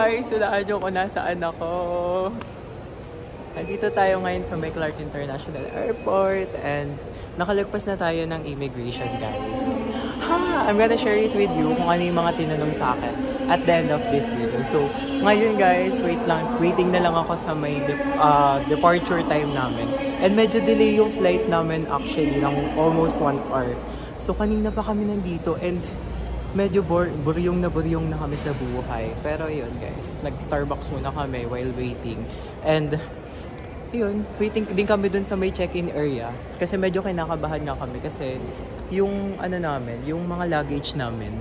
guys! Hulaan nyo kung nasaan ako. Nandito tayo ngayon sa May Clark International Airport and nakalagpas na tayo ng immigration, guys. I'm gonna share it with you kung ano yung mga tinanong sa akin at the end of this video. So, ngayon guys, waiting na lang ako sa may departure time namin. And medyo delay yung flight namin actually ng almost 1 hour. So, kanina pa kami nandito and medyo buryong na kami sa buhay. Pero yun guys, nag-Starbucks muna kami while waiting. And yun, waiting din kami dun sa may check-in area. Kasi medyo kinakabahan nga kami kasi yung ano namin, yung mga luggage namin,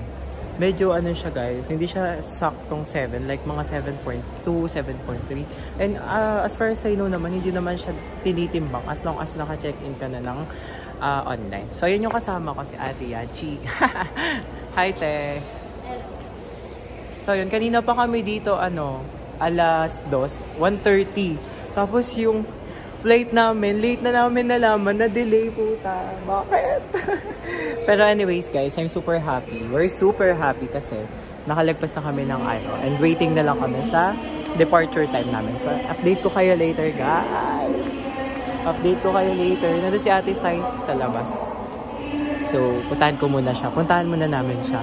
medyo ano siya guys, hindi siya saktong 7, like mga 7.2, 7.3. And as far as I know naman, hindi naman siya tinitimbang as long as naka-check-in ka na ng online. So yun yung kasama ko si Ate Yachi. Hi, te. So, yun. Kanina pa kami dito, alas 2, 1:30. Tapos yung flight namin, late na namin nalaman na delay puta. Bakit? Pero anyways, guys, I'm super happy. We're super happy kasi nakalagpas na kami ng and waiting na lang kami sa departure time namin. So, update ko kayo later, guys. Update ko kayo later. Nandun si Ate Sai sa labas. So, puntahan ko muna siya. Puntahan muna namin siya.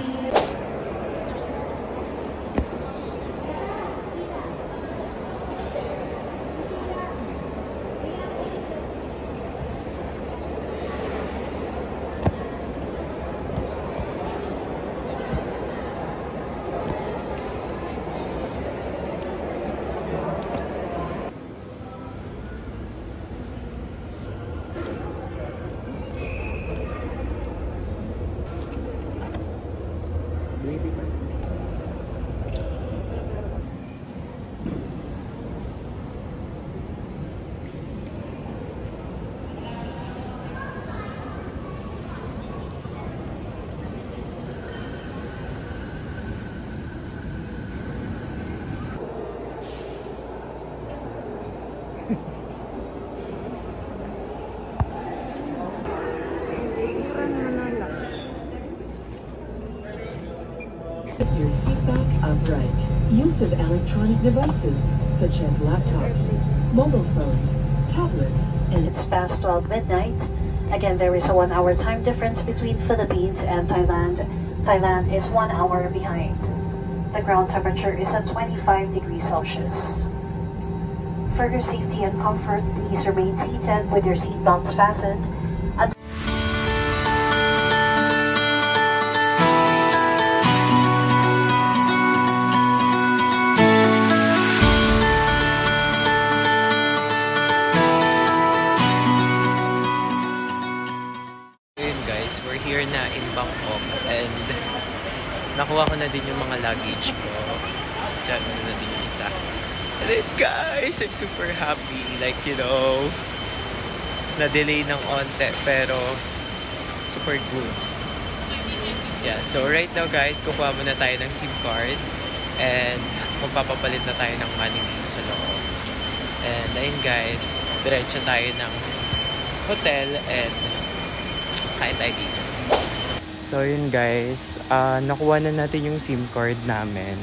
Your seatbelt upright. Use of electronic devices such as laptops, mobile phones, tablets, and it's past 12 midnight. Again, there is a 1-hour time difference between Philippines and Thailand. Thailand is 1 hour behind. The ground temperature is at 25 degrees Celsius. For your safety and comfort, please remain seated with your seatbelts fastened. We're here na in Bangkok and nakuha ko na din yung mga luggage ko. Diyan na din yung isa. And then guys, I'm super happy. Like, you know, na-delay ng onte pero super good. Yeah, so right now guys, kukuha muna tayo ng SIM card and magpapapalit na tayo ng money dito sa loob. And ayun guys, diretso tayo ng hotel and kain tayo dito. So yun guys, nakuha na natin yung SIM card namin.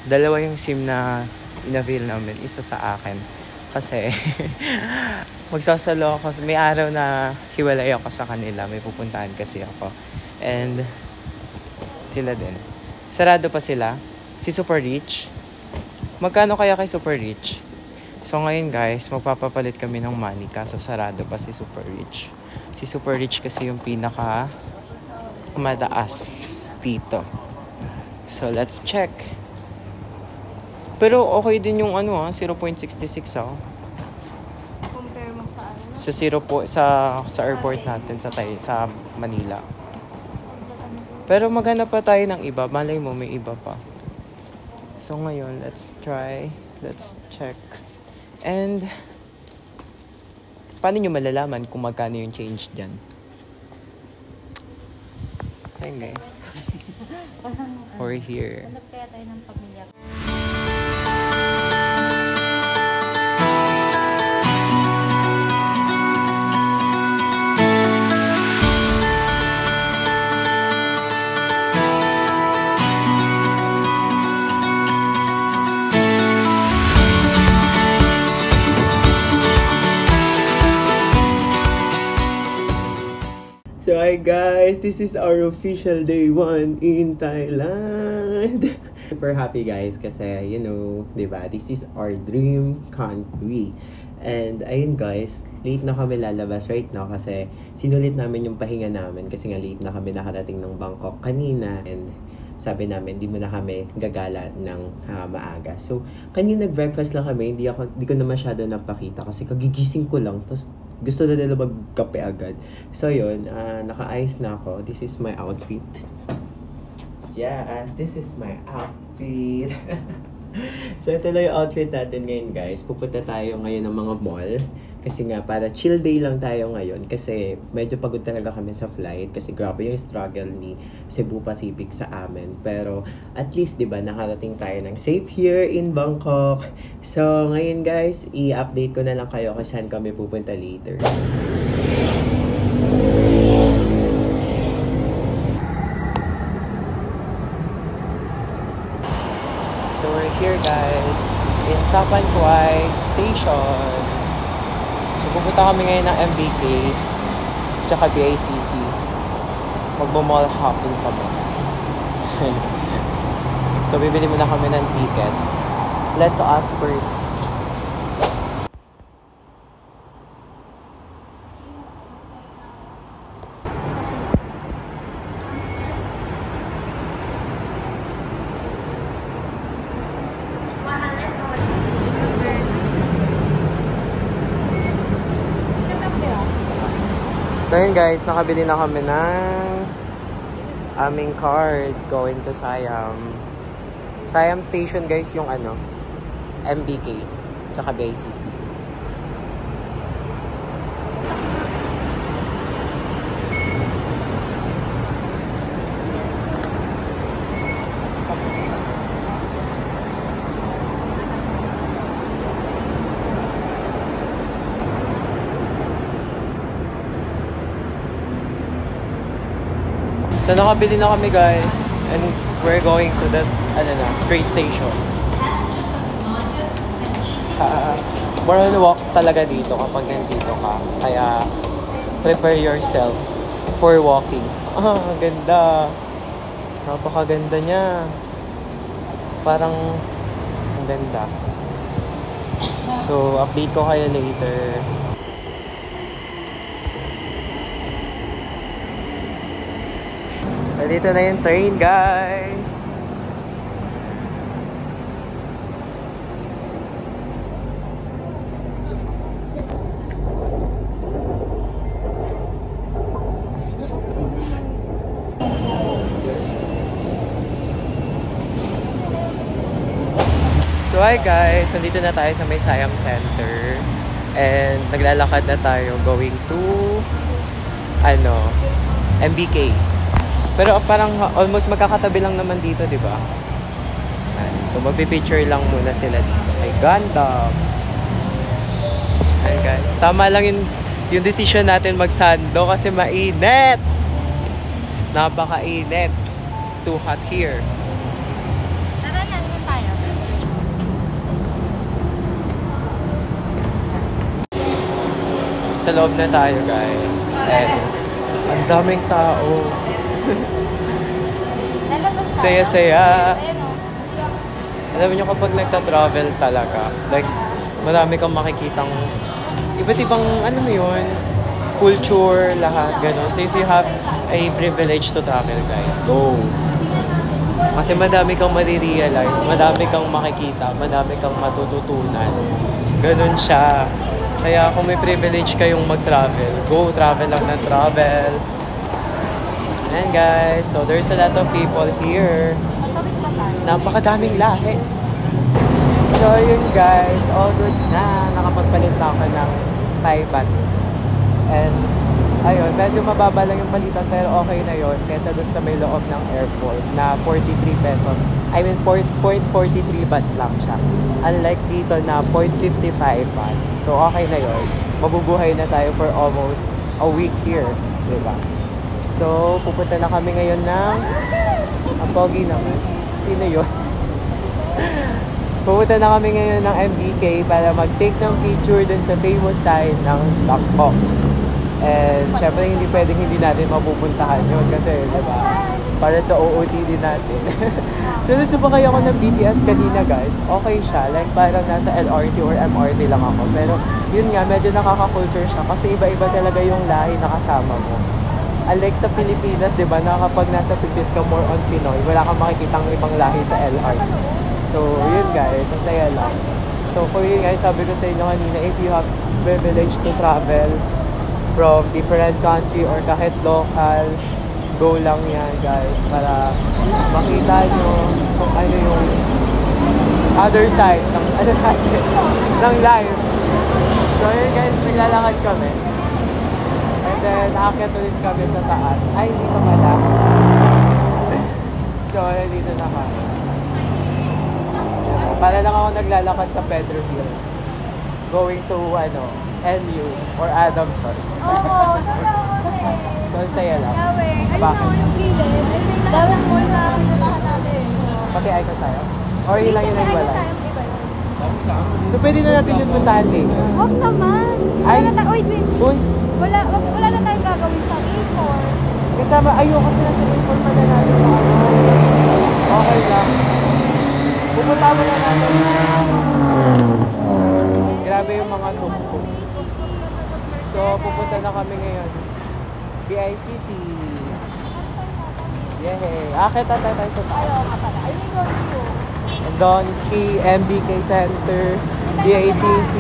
Dalawa yung SIM na in-avail namin, isa sa akin. Kasi magsasalo ako, may araw na hiwalay ako sa kanila, may pupuntahan kasi ako. And sila din. Sarado pa sila. Si Super Rich. Magkano kaya kay Super Rich? So ngayon guys, magpapapalit kami ng money kaso sarado pa si Super Rich. Si Super Rich kasi yung pinaka mataas dito. So let's check. Pero okay din yung 0.66 Compare mo sa Sa sa airport natin sa Manila. Pero maghanap pa tayo ng iba. Malay mo may iba pa. So ngayon, let's check. And paano nyo malalaman kung magkano yung change dyan? Hey guys. We're here. Hanap kaya tayo ng pamilya. guys! This is our official day 1 in Thailand! Super happy guys kasi, you know, diba? This is our dream country. And ayun guys, late na kami lalabas right now kasi sinulit namin yung pahinga namin kasi nga late na kami nakarating ng Bangkok kanina. And sabi namin, di muna kami gagala ng maaga. So, kanina nag-breakfast lang kami, hindi ko na masyado napakita kasi kagigising ko lang. Tapos, gusto na nila magkape agad. So, yun, naka-ayos na ako. This is my outfit. Yes, this is my outfit. So, ito lang yung outfit natin ngayon, guys. Pupunta tayo ngayon ng mga mall. Kasi nga, para chill day lang tayo ngayon. Kasi medyo pagod talaga kami sa flight. Kasi grabe yung struggle ni Cebu Pacific sa amin. Pero at least, di ba, nakarating tayo ng safe here in Bangkok. So, ngayon guys, i-update ko na lang kayo kung saan kami pupunta later. So, we're here guys in Sapan Kuai Station. So, pupunta kami ngayon ng MBK tsaka BICC. Magmo-mall hopping kami. So, bibili muna kami ng ticket. Let's ask first. So yun guys, nakabili na kami ng aming card going to Siam. Siam Station guys yung ano, MBK, tsaka BICC. So nakabili na kami guys and we're going to the train station. More on walk talaga dito kapag nandito ka. Kaya prepare yourself for walking. Ang ganda. Napakaganda niya. Parang ang ganda. So update ko kayo later. Dito na yung train, guys. So, hi guys. Nandito na tayo sa may Siam Center. And naglalakad na tayo going to MBK. Pero parang almost magkakatabi lang naman dito, di ba? So, magpipicture lang muna sila dito. Ay, ganda! Ayan guys. Tama lang yung decision natin magsando kasi mainit! Napakainit. It's too hot here. Tara na, saan tayo? Sa loob na tayo guys. And ang daming tao. Saya-saya. Alam niyo kapag nagta-travel talaga, like, marami kang makikitang iba't ibang, culture, lahat, gano'n. So if you have a privilege to travel, guys, go. Kasi madami kang marirealize, madami kang makikita, madami kang matututunan. Gano'n siya. Kaya kung may privilege kayong mag-travel, go, travel lang ng travel. And guys, so there's a lot of people here. Napakadaming lahi. So yun guys, all goods na. Nakapagpalit na ako ng Thai baht. And ayun, medyo mababa lang yung palitan pero okay na yun. Kesa dun sa may loob ng airport na 43 pesos. I mean 0.43 baht lang siya. Unlike dito na 0.55 baht. So okay na yun. Mabubuhay na tayo for almost a week here. Diba? So, pupunta na kami ngayon ng... Ang pogi naman. Sino yun? Pupunta na kami ngayon ng MBK para mag-take ng picture dun sa famous sign ng Bangkok. And syempre hindi pwedeng hindi natin mapupuntahan yun kasi, di ba? Para sa OOTD natin. So, nasubakay ako ng BTS kanina, guys. Okay siya. Like, parang nasa LRT or MRT lang ako. Pero, yun nga, medyo nakaka-culture siya. Kasi iba-iba talaga yung lahi na kasama mo. Unlike sa Pilipinas, di ba, na kapag nasa Pilipinas ka more on Pinoy, wala kang makikitang ibang lahi sa LRT. So, yun guys, ang saya lang. So, kung yun guys, sabi ko sa inyo kanina, if you have privilege to travel from different country or kahit local, go lang yan guys para makita nyo kung ano yung other side ng ano natin, ng life. So yun guys, naglalakad kami. And then aakyat ulit kami sa taas. Ay, hindi pa pala. So dito na kami. Para lang ako naglalakad sa Pedroville. Going to NU or Adamson. So, ang saya lang. Bakit? Yung gilid. Daw yung mall na pinuntahan natin. Pati Icon tayo? Or yun lang yun ay wala? Iba yun. So, pwede na natin yung puntahan eh. Huwag naman. Ay, wait. Uy, Wala na tayong gagawin sa A4. kasama, ayoko kasi nasa inform pa na natin na okay lang. Pupunta mo na natin. Grabe yung mga tumpo. So, pupunta na kami ngayon. BICC. Yehey. Akit tayo sa taas. Ayaw ka pala. Ayun yung Don Q. Donkey, MBK Center, BICC.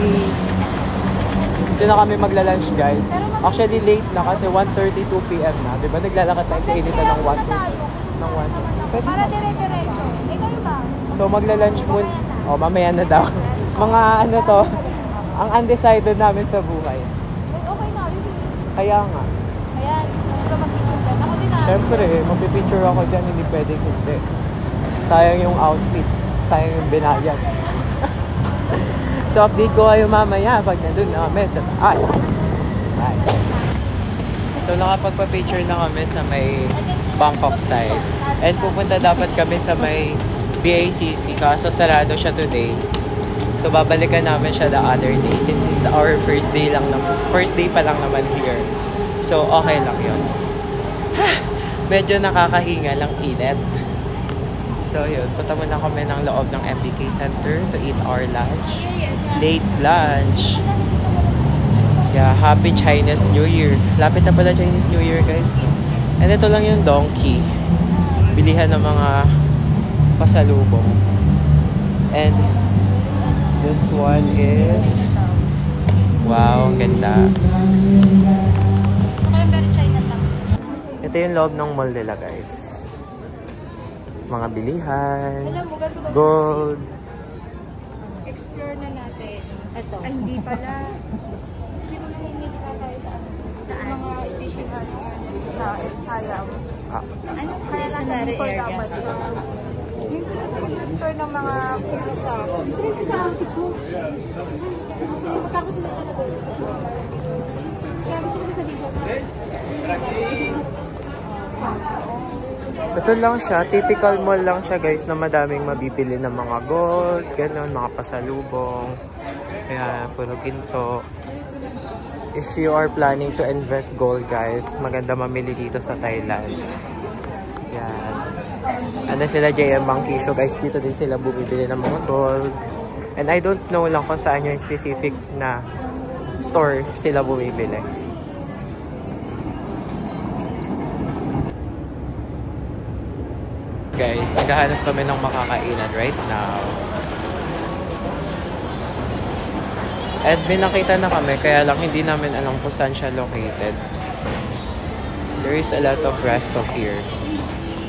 Dito na kami magla-lunch guys. Actually late na kasi 1:32 PM na. Diba naglalakad tayo sa initan ng 1. Pwede Para ba? dire-diretso. Kayo ba? So magla-lunch muna. Oh, mamaya na daw. Mga ano to, ang undecided namin sa buhay. Okay na. Yun. Kaya nga. Kaya, gusto ko mag-picture dyan. Ako din na. Siyempre, magpipicture ako dyan, hindi pwedeng hindi. Sayang yung outfit. Sayang yung binayad. So, update ko kayo mamaya pag nandun na kami sa taas. Bye. So, nakapagpa-picture na kami sa may Bangkok side. And pupunta dapat kami sa may BACC kaso sarado siya today. So, babalikan namin siya the other day since it's our first day pa lang naman here. So, okay lang yun. Medyo nakakahinga lang init. So, yun. Punta muna kami ng loob ng MBK Center to eat our lunch. Late lunch. Yeah, happy Chinese New Year. Lapit na pala Chinese New Year, guys. And ito lang yung Donkey. Bilihan ng mga pasalubong. And this one is... Wow, ang ganda. Gusto ko yung very China lang. Ito yung loob ng mall nila, guys. Mga bilihan, Alam mo, ganito ba? gold. Explore na natin. Ito. Ay, hindi pala. Hindi mo namimili ka tayo sa ano? Sa mga stationery area sa Sayam. Ano kaya lang sa for dapat? Yung sa store ng mga food stuff. Gusto sa akin ko. Matapos na talaga. Kaya gusto ko sa dito. Ito lang siya, typical mall lang siya guys na madaming mabibili ng mga gold, ganun, mga pasalubong. Kaya puro ginto. If you are planning to invest gold guys, maganda mamili dito sa Thailand. Yan. Ano sila JM Bangkisho guys, dito din sila bumibili ng mga gold. And I don't know lang kung saan yung specific na store sila bumibili. Guys, naghahanap kami ng makakainan right now. At may nakita na kami, kaya lang hindi namin alam kung saan siya located. There is a lot of resto here.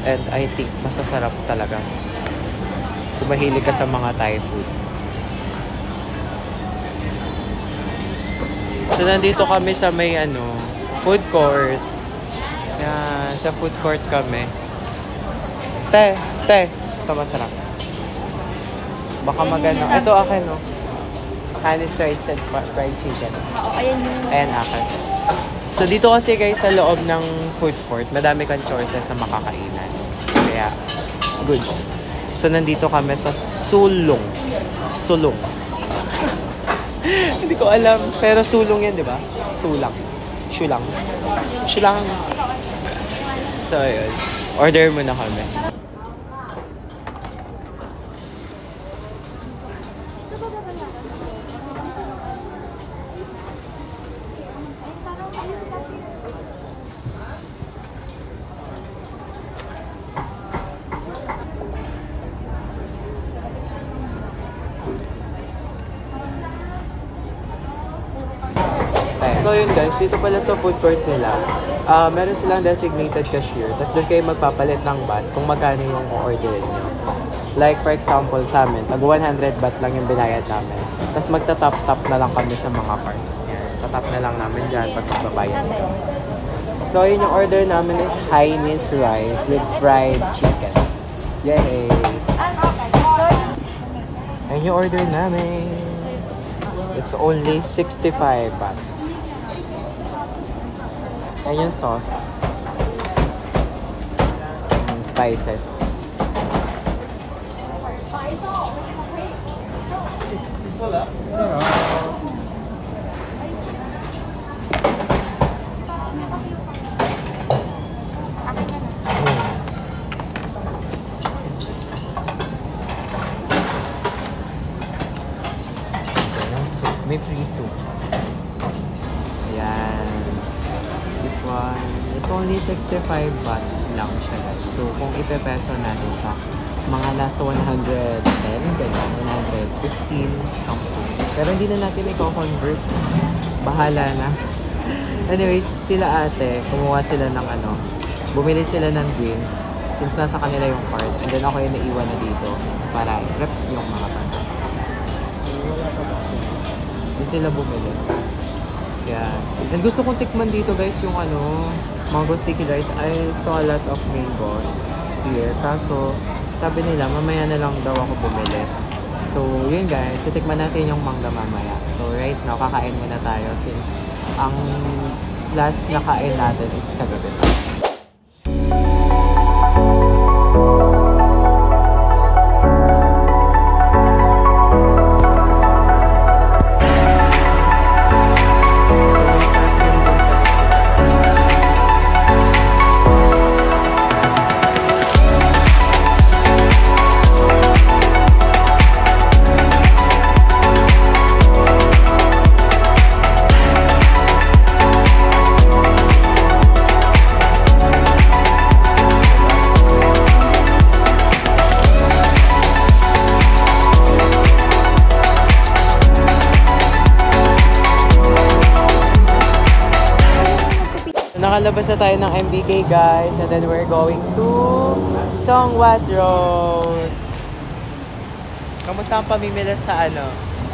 And I think masasarap talaga. Kung mahilig ka sa mga Thai food. So, nandito kami sa may food court. Yan, sa food court kami. Te, ito masarap. Baka magano. Ito akin, no? Honey's rice and fried chicken. Oo, ayan yung... Ayan akin. So, dito kasi guys, sa loob ng food court, madami kang choices na makakainan. Kaya, goods. So, nandito kami sa Sulong. Sulong. Hindi ko alam. Pero sulong yan, di ba? Sulang. Shoe lang. Shoe lang. So, yun. Order muna kami. So yun guys, dito pala sa food court nila, meron silang designated cashier. Tapos doon kayo magpapalit ng baht kung magkano yung orderin nyo. Like for example sa amin, tag 100 baht lang yung binayad namin. Tapos magta-tap-tap na lang kami sa mga cart. Tatap na lang namin dyan pag magbabayad. So yun yung order namin is Hainanese rice with fried chicken. Yay! Ayun yung order namin. It's only 65 baht. Ayan yung sauce. Yung spices. Sarap. May free soup. Ayan. This one. It's only 65 baht lang siya guys. So kung ipepeso natin siya, mga nasa 110, ganyan, 115, something. Pero hindi na natin i-convert. Bahala na. Anyways, sila ate, kumuha sila ng bumili sila ng drinks since nasa kanila yung cart. And then ako yung naiwan na dito para i-prep yung mga bata. Hindi sila bumili. Yeah. And gusto kong tikman dito guys yung mango sticky rice. I saw a lot of mangoes here. Kaso sabi nila mamaya na lang daw ako bumili. So yun guys, titikman natin yung mangga mamaya. So right now kakain muna tayo since ang last na kain natin is kagabi. Nakalabas na tayo ng MBK guys, and then we're going to Songwat Road. Kamusta ang pamimili sa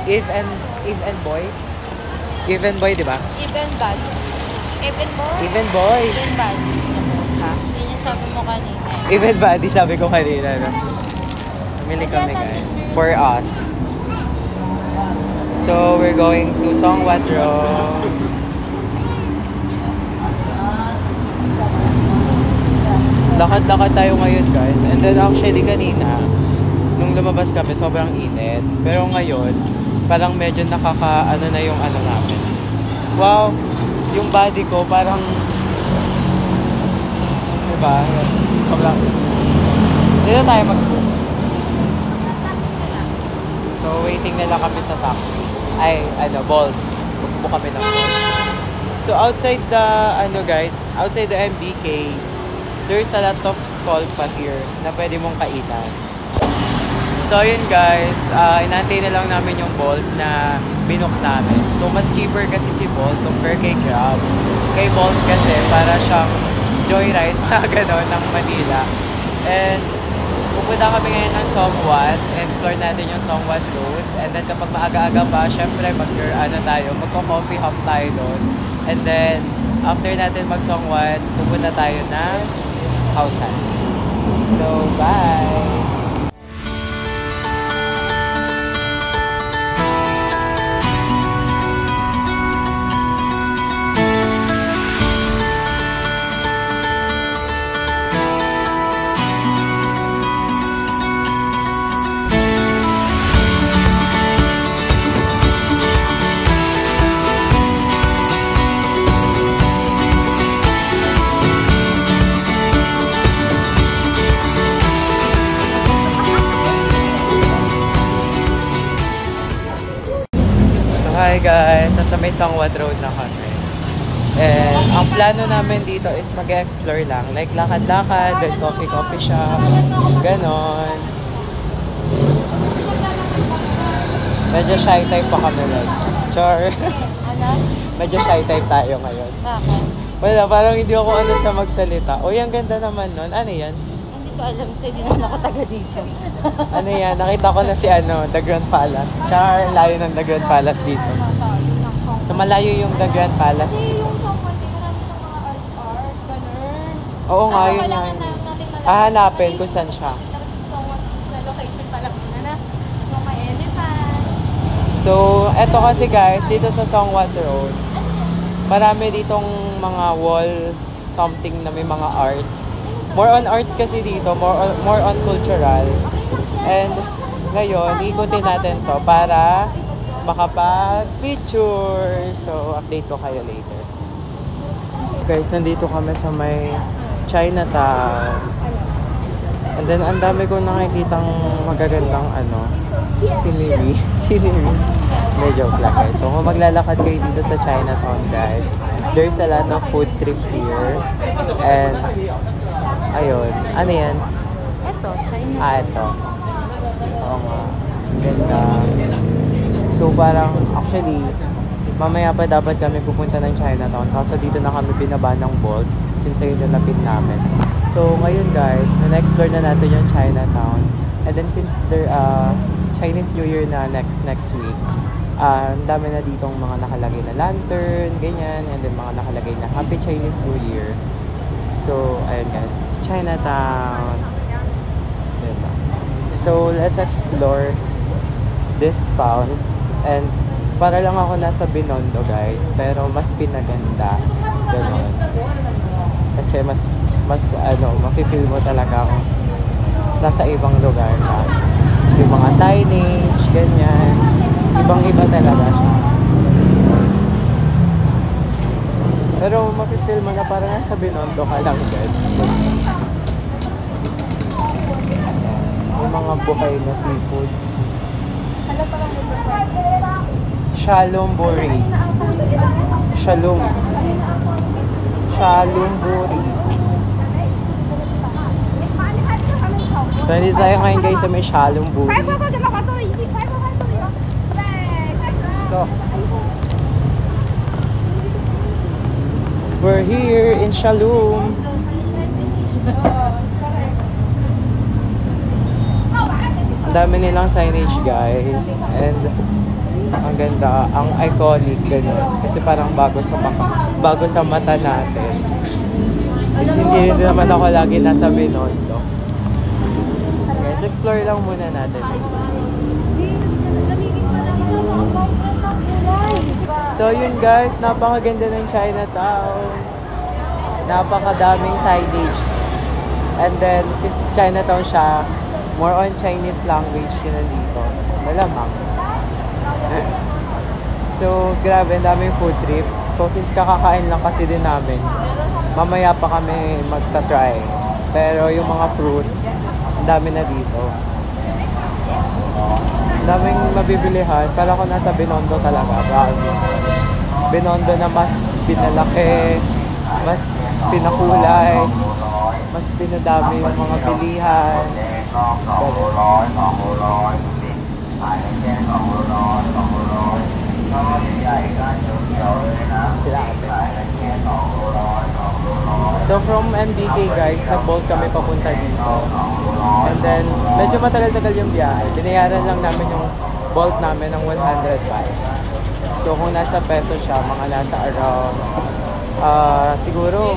Eve and Boy? Eve and Boy, di ba? Even bad. Even boy? Even Boy. Even bad. Ha? Yun yung sabi mo kanina. Even Body, sabi ko kanina. No? Pamili kami guys. For us. So, we're going to Songwat Road. Lakad-lakad tayo ngayon guys. And then actually kanina, nung lumabas kami, sobrang init. Pero ngayon, parang medyo nakaka na yung namin. Wow! Yung body ko parang diba? Sobrang dito tayo mag-book. So waiting na lang kami sa taxi. Ay, Bolt. Mag-book kami ng Bolt. So outside the guys, outside the MBK, there's a lot of stall pa here na pwede mong kainan. So yun guys, inantay na lang namin yung Bolt na binook namin. So mas cheaper kasi si Bolt compare kay Grab. Kay Bolt kasi para siyang joyride, mga gano'n, ng Manila. And pupunta kami ngayon ng Songwat, explore natin yung Songwat Road. And then kapag maaga-aga pa, syempre magko-coffee hop tayo doon. And then after natin mag-Songwat, pupunta tayo ng Hausan. So, bye! Hi guys, nasa may Sangwat Road na kami. And ang plano namin dito is mag-explore lang. Like lakad-lakad, then coffee shop, ganon. Medyo shy type pa kami like. Char. Medyo shy type tayo ngayon. Bakit? Wala, parang hindi ako ano sa magsalita. Uy, ang ganda naman nun. Ano yan? Hindi ko alam, hindi naman ako taga dito. Ano yan? Nakita ko na si The Grand Palace. Char, layo ng The Grand Palace dito. So malayo yung The Grand Palace. Oo nga, yun nga. Hanapin kung saan siya. So, eto kasi guys, dito sa Sangwat Road, marami ditong mga wall something na may mga arts. More on arts kasi dito, more on cultural. And ngayon, ikutin natin to para makapag-picture. So, update ko kayo later. Guys, nandito kami sa may Chinatown. And then, ang dami ko nakikitang magagandang scenery. May joke lang guys. So, kung maglalakad kayo dito sa Chinatown guys, there's a lot of food trip here. And, ayun. Ano yan? Ito, China. Ito. Oo nga. Ganda. So, parang, actually, mamaya pa dapat kami pupunta ng Chinatown. Kaso dito na kami binaba ng Bolt since ayun yung lapit namin. So, ngayon guys, na-explore na natin yung Chinatown. And then, since there, Chinese New Year na next week, ang dami na ditong mga nakalagay na lantern, ganyan, and then mga nakalagay na Happy Chinese New Year. So, ayun guys, Chinatown. Diba? So, let's explore this town. And para lang ako nasa Binondo guys, pero mas pinaganda. Ganon. Kasi mas mafe-feel mo talaga ako nasa ibang lugar na yung mga signage, ganyan. Ibang-iba talaga siya. Pero mafe-feel mo na parang nasa Binondo ka lang din. May mga buhay na seafoods. Shalom Buri. Shalom Buri. So, hindi tayo ngayon guys sa may Shalom Buri. So, we're here in Shalom. Ang dami nilang signage guys. And ang ganda, ang iconic gano'n. Kasi parang bago sa mata natin. Since hindi rin naman ako lagi nasa Binondo. Guys, explore lang muna natin. So yun guys, napakaganda ng Chinatown. Napakadaming signage. And then, since Chinatown siya, more on Chinese language yun nandito. Malamang. So, grabe, ang daming food trip. So, since kakakain lang kasi din namin, mamaya pa kami magta-try. Pero yung mga fruits, ang dami na dito. Ang daming mabibilihan. Kala ko nasa Binondo talaga. Promise. Binondo na mas pinalaki, mas pinakulay, mas pinadami yung mga bilihan. Sila ate. So from MBK guys, nag-bolt kami papunta dito. And then, medyo matagal-tagal yung biyahe. Binayaran lang namin yung bolt namin ng 105. So kung nasa peso siya, mga nasa around, siguro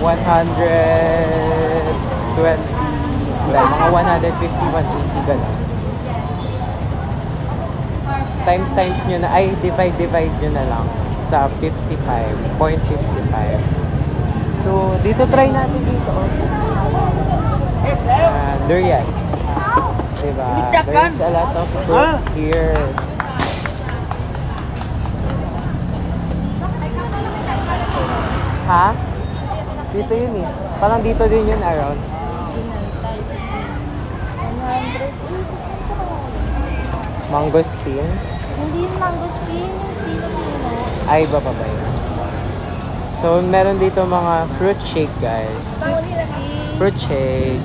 120, mga 150, 180 gano'n. Times nyo na, divide nyo na lang sa 55, 0.55. So, dito try natin dito. Durian. Diba? There's a lot of fruits here. Ha? Dito yun eh. Parang dito din yun around. Mangosteen. Hindi yung mangosteen, yung sino-sino. Ay, baba ba yun? So, meron dito mga fruit shake, guys. Fruit shake.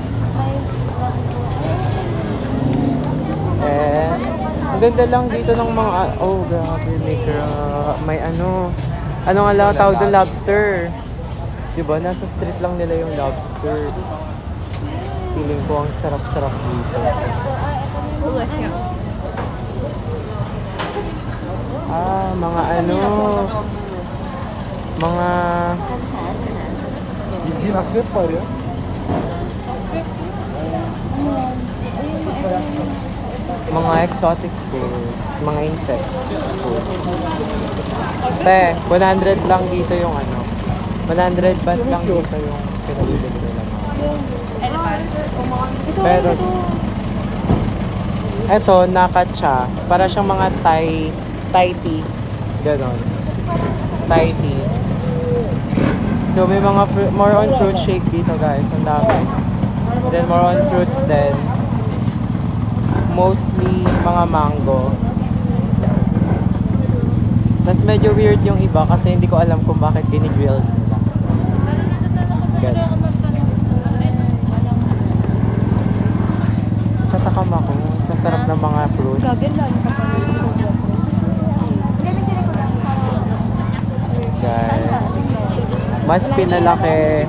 Eh, ang ganda lang dito ng mga, oh, grabe, may ano nga lang tawag doon, lobster. Diba, nasa street lang nila yung lobster. Feeling ko ang sarap-sarap dito. Mga ano, mga exotic foods, mga insects foods. Te, 100 lang dito yung ano. 100 baht lang dito yung pinabili nila. Elephant. Pero eto, nakacha. Para siyang mga Thai tea. Ganon. Thai tea. So may mga more on fruit shake dito, guys. Ang dami. Then more on fruits din. Mostly mga mango. Tapos medyo weird yung iba kasi hindi ko alam kung bakit ginigrill nila. Ganun. Tatakam ako sa sarap ng mga fruits. Guys, mas pinalaki.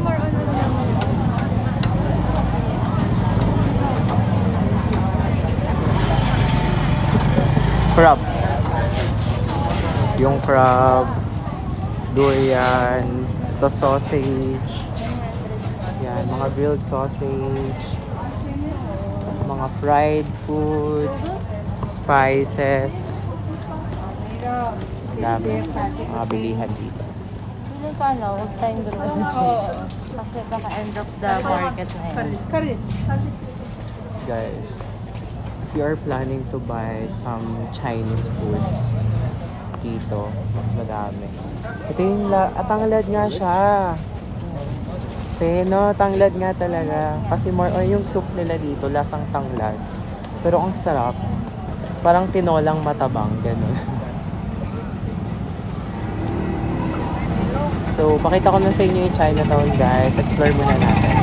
Crab. Yung crab, durian, to sausage. Yan, mga grilled sausage. Mga fried foods, spices. Dami. Mga bilihan dito. Hindi ko ano, huwag tayong gano'n. Kasi baka end of the market na yun. Guys, if you are planning to buy some Chinese foods dito, mas madami. Ito yung tanglad nga siya. No, tanglad nga talaga. Kasi more on yung soup nila dito, lasang tanglad. Pero ang sarap. Parang tinolang matabang, gano'n. So, pakita ko na sa inyo yung Chinatown, guys. Explore muna natin.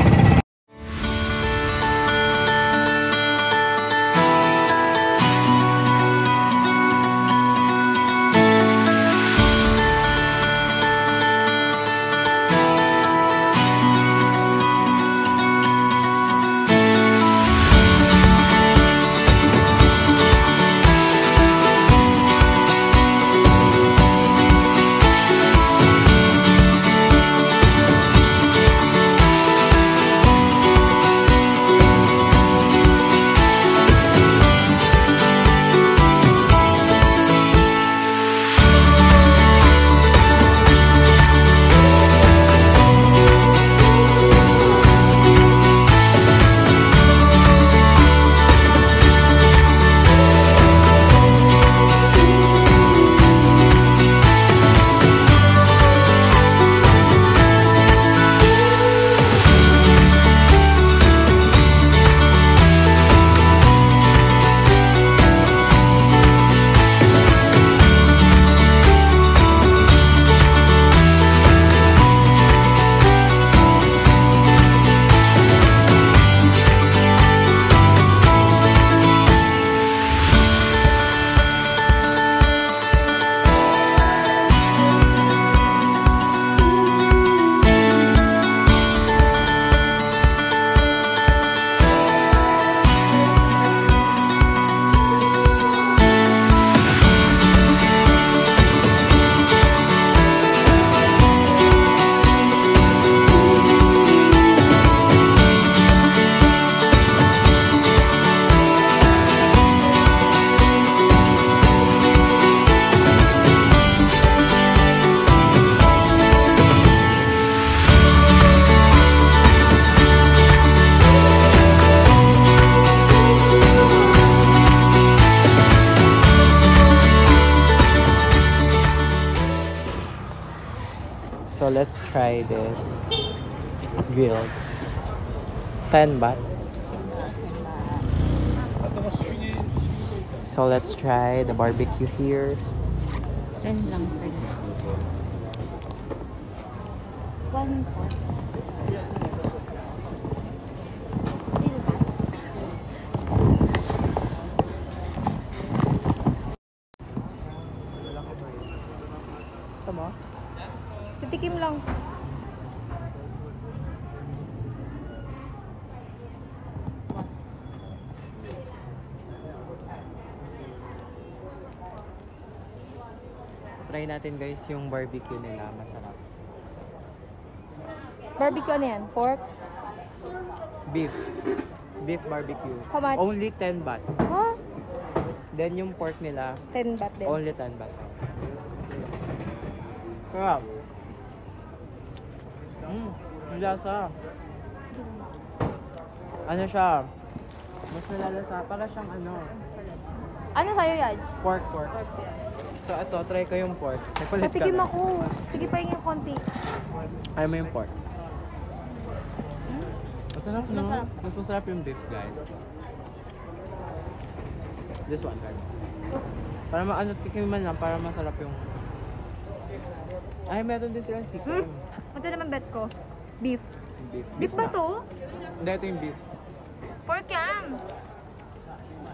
So let's try this grilled. 10 baht. So let's try the barbecue here. 10 lang per day. 1 pot. Still ba? Gusto mo? Titikim lang. Try natin guys yung barbecue nila. Masarap. Barbecue ano yan? Pork? Beef. Beef barbecue. How much? Only 10 baht. Ha? Then yung pork nila, 10 baht din. only 10 baht. Sarap. Lasa. Ano siya? Mas nalalasa. Para siyang ano. Ano sa'yo, Yaj? Pork. So ito, try ko yung pork. Nakulit ka Patikim na. ako. Sige pa yung konti. Ayaw mo yung pork. Masarap, no? Mas masarap yung beef, guys. This one, guys. Para tikim man lang, para masarap yung... Ay, meron din silang chicken. Ito naman bet ko. Beef. Beef. Beef ba na. to? Hindi, ito yung beef. Pork yan.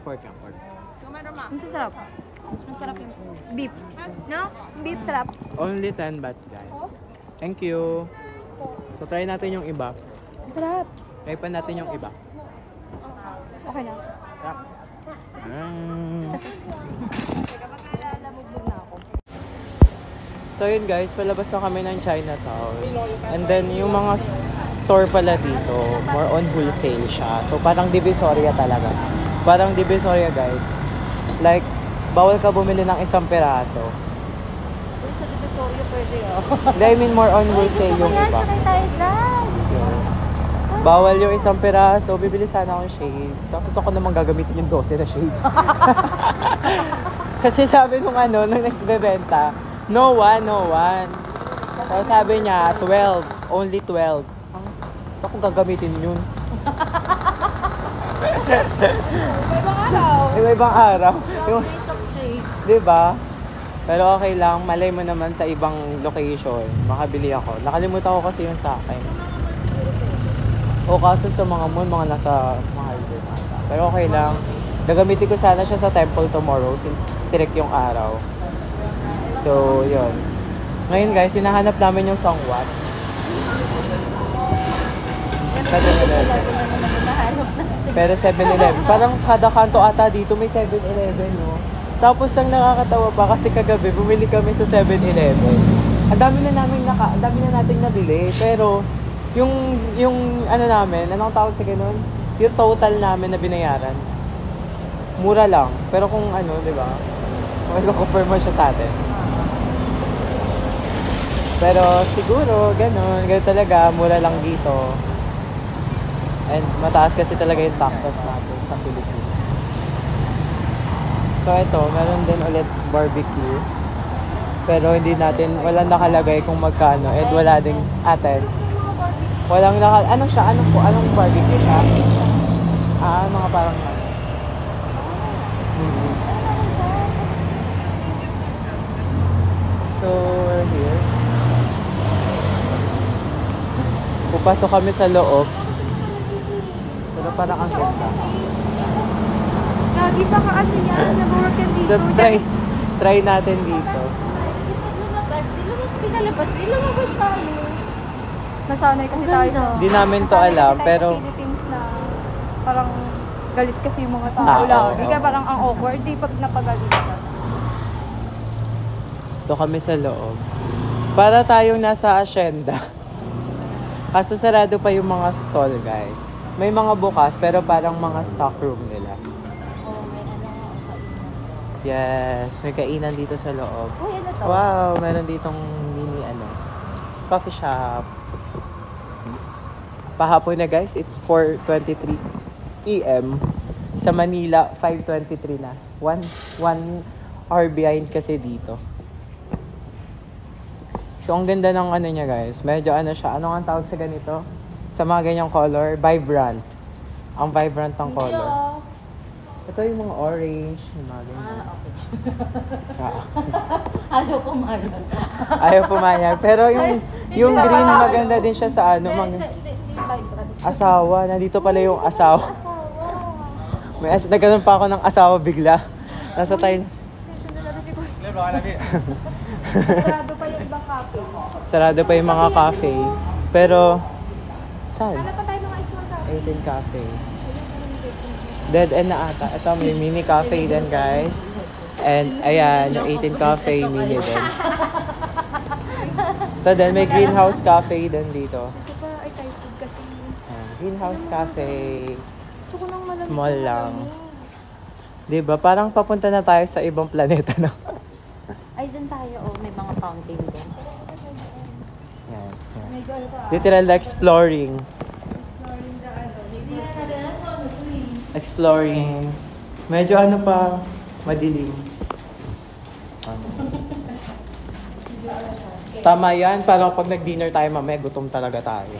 Pork yan, pork. Ito sarap. Mas masarap yung beef. No? Beef sarap. Only 10 baht, guys. Thank you. So, try natin yung iba. Sarap. Try pa natin yung iba. Okay na. Sarap. Lamugbog na ako. So yun guys, palabas na kami ng Chinatown. And then yung mga store pala dito, more on wholesale siya. So parang divisoria talaga. Parang divisoria guys. Like, bawal ka bumili ng isang peraso. Sa Divisorio pwede Hindi, I mean more on wholesale yung iba. tayo lang. Yun. Bawal yung isang peraso. Bibili sana akong shades. Kaso saan ko naman gagamitin yung 12 na shades. Kasi sabi nung nung nagbebenta, no one. So sabi niya, 12. Only 12. Saan ko gagamitin yun? Ibang araw. Yung, diba? Pero okay lang, malay mo naman sa ibang location. Makabili ako. Nakalimutan ko kasi yun sa akin. O kaso sa mga mall, mga nasa mahal din ata. Pero okay lang. Gagamitin ko sana siya sa temple tomorrow since direct yung araw. So, yun. Ngayon guys, hinahanap namin yung sangwat. Pero 7-Eleven. Parang kada kanto ata dito may 7-Eleven, no? Tapos ang nakakatawa pa kasi kagabi bumili kami sa 7-Eleven. Ang dami na nating nabili, pero yung ano namin, anong tawag sa ganun? Yung total namin na binayaran. Mura lang, pero kung ano, 'di ba? Mag-compare mo siya sa atin. Pero siguro ganun talaga, mura lang dito. And mataas kasi talaga yung taxes natin sa Philippines. So ito, meron din ulit barbecue. Pero hindi natin, walang nakalagay kung magkano. And wala ding atin. Walang ano siya? Anong barbecue siya? Mga parang So, we're here. Pupasok kami sa loob. Pero parang ang ganda. Lagi pa ka ano yan, nag-work yan dito. So, try natin dito. Pinalabas, di lumabas tayo. Nasanay kasi tayo sa... Di namin to alam, pero... Philippines na parang galit kasi yung mga tao Oo, lang. oo. Kaya parang ang awkward, di pag napagalitan. Ito kami sa loob. Para tayong nasa asyenda. Kaso sarado pa yung mga stall, guys. May mga bukas, pero parang mga stock room nila. Yes, may kainan dito sa loob. Uy, ano to? Wow, meron ditong mini coffee shop. Pahapon na guys, it's 4:23 PM. Sa Manila, 5:23 na. One hour behind kasi dito. So, ang ganda ng niya guys. Medyo siya. Ano ang tawag sa ganito? Sa mga ganyang color? Vibrant. Ang vibrant ng color. Ito yung mga orange. Yung mga ganyan. Okay. Ah. Ayaw pumayag. Ayaw pumayag. Pero yung green maganda din siya sa ano. Hindi, Asawa. Nandito pala yung asawa. Nagkaroon pa ako ng asawa bigla. Nasa tayo. Sarado pa yung ibang cafe. Sarado pa yung mga cafe. Pero, saan? Hanap pa tayo mga small cafe. 18 Cafe. Dead end na ata. Ito may mini cafe din guys. And ayan, yung 18 Cafe mini din. Ito din, may greenhouse cafe din dito. Ito pa ay Thai food kasi. Ayan, greenhouse cafe. Gusto ko nang malamig. Small lang. Diba? Parang papunta na tayo sa ibang planeta na. Ay, dun tayo. Oh, may mga fountain din. Yan. May goal pa. Literal exploring. Exploring the ano. Exploring. Medyo ano pa, madilim. Tama yan, parang pag nag-dinner tayo mamaya, gutom talaga tayo.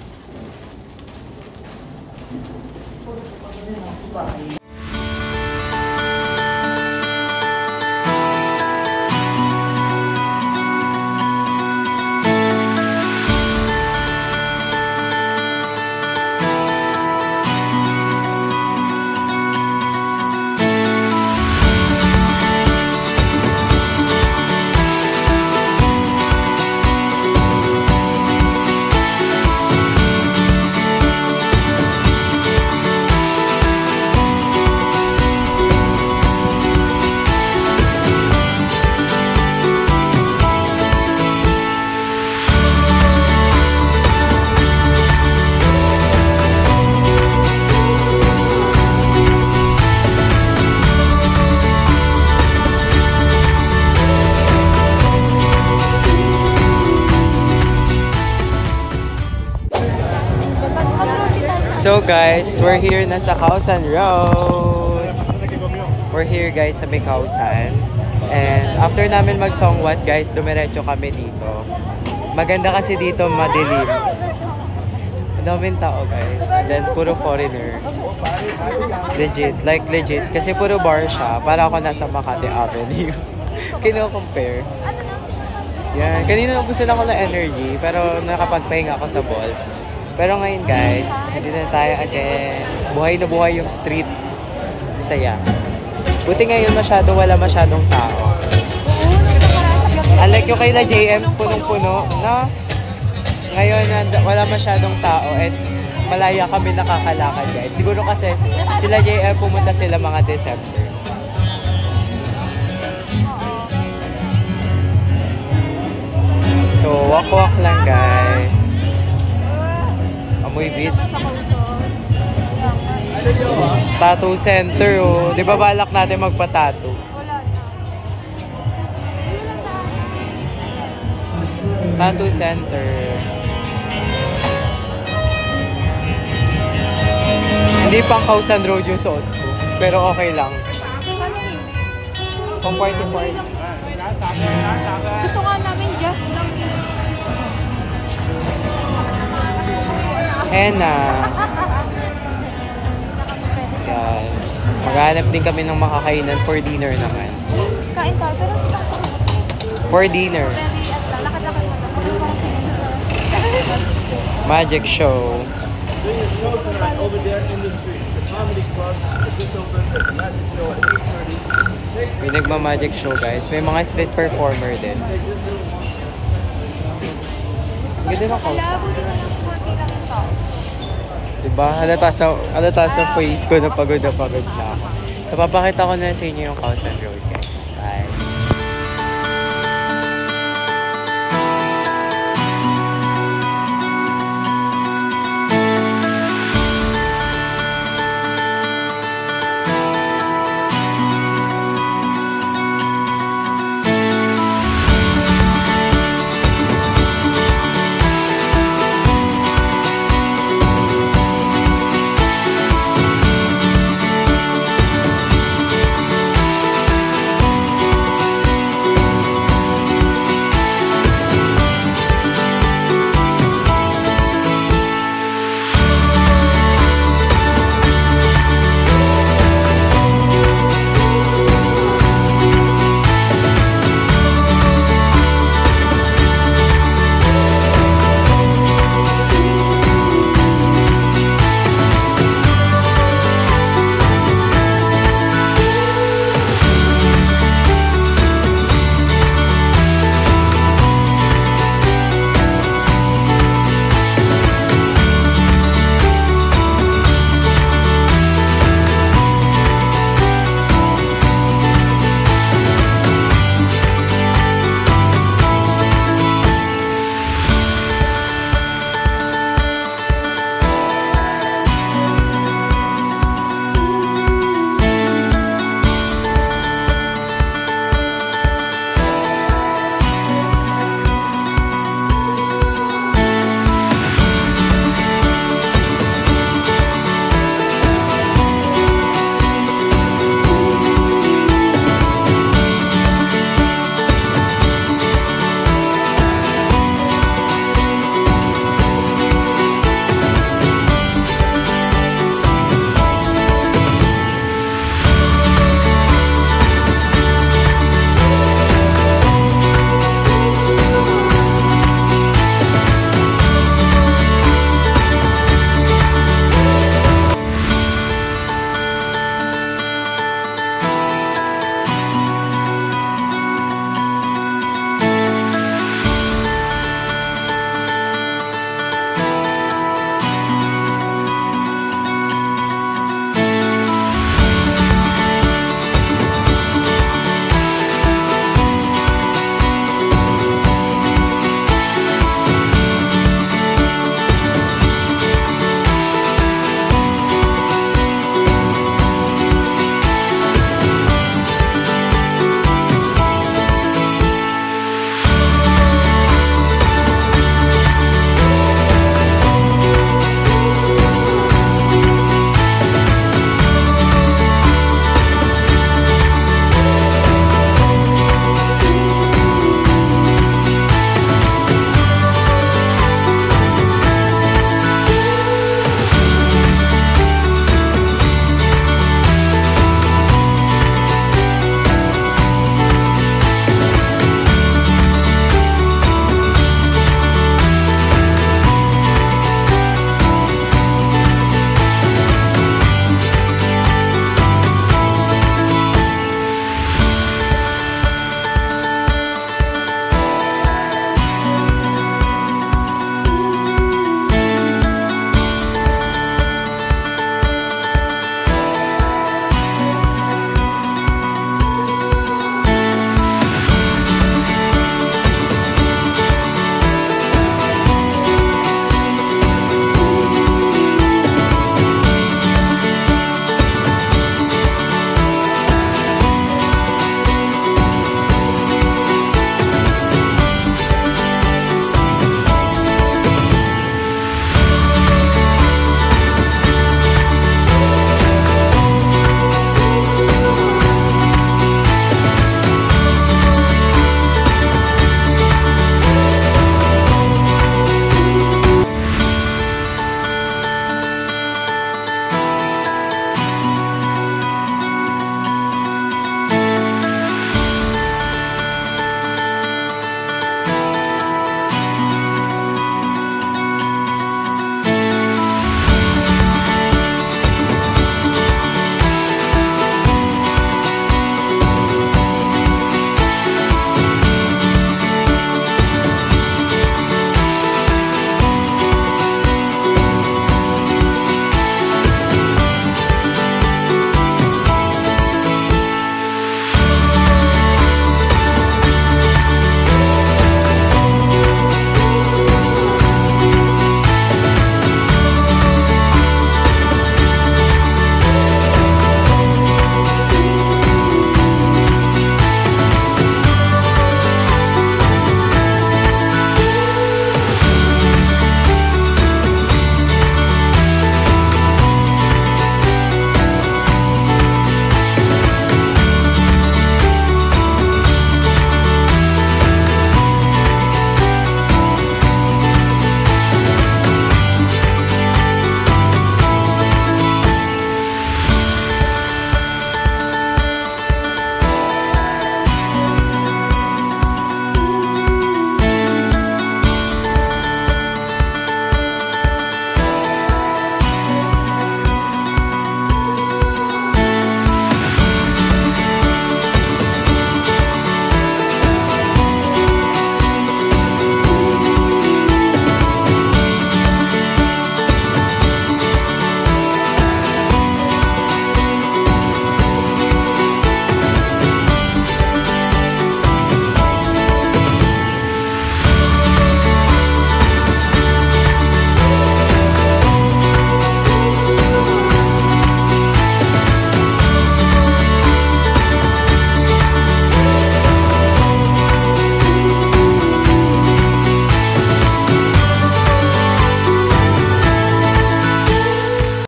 So guys, we're here na sa Khao San Road. We're here guys sa may Khao San. And after namin mag-songwat guys, dumiretso kami dito. Maganda kasi dito, madilim. Ang daming tao guys. And then puro foreigner. Legit, like legit. Kasi puro bar siya. Para ako nasa Makati Avenue. Kino-compare. Yan. Kanina nabusan ako ng energy. Pero nakapagpahinga ako sa ball. Pero ngayon guys, hindi na tayo again. Buhay na buhay yung street. Saya. Buti ngayon wala masyadong tao. Unlike yung kay na JM, punong-puno, na ngayon wala masyadong tao at malaya kami nakakalakad guys. Siguro kasi sila JM pumunta sila mga December. So walk-walk lang guys. Amoy beats. Tattoo center oh. Di ba balak natin magpa-tattoo? Tattoo center. Hindi pang Khao San Road yung suot ko. Pero okay lang. Pang party. Gusto nga namin just lang yun. Henna. Yan. Maghanap din kami ng makakainan for dinner naman. Kain tayo, pero For dinner. lakad-lakad mo. Magic show. Doing a show tonight over there in the street. It's a comedy club. It's just open. It's a magic show at 8:30. May nagma-magic show guys. May mga street performer din. Ganda ng Khao San. Diba? Halata sa face ko na pagod na ako. So papakita ko na sa inyo yung Khao San Road.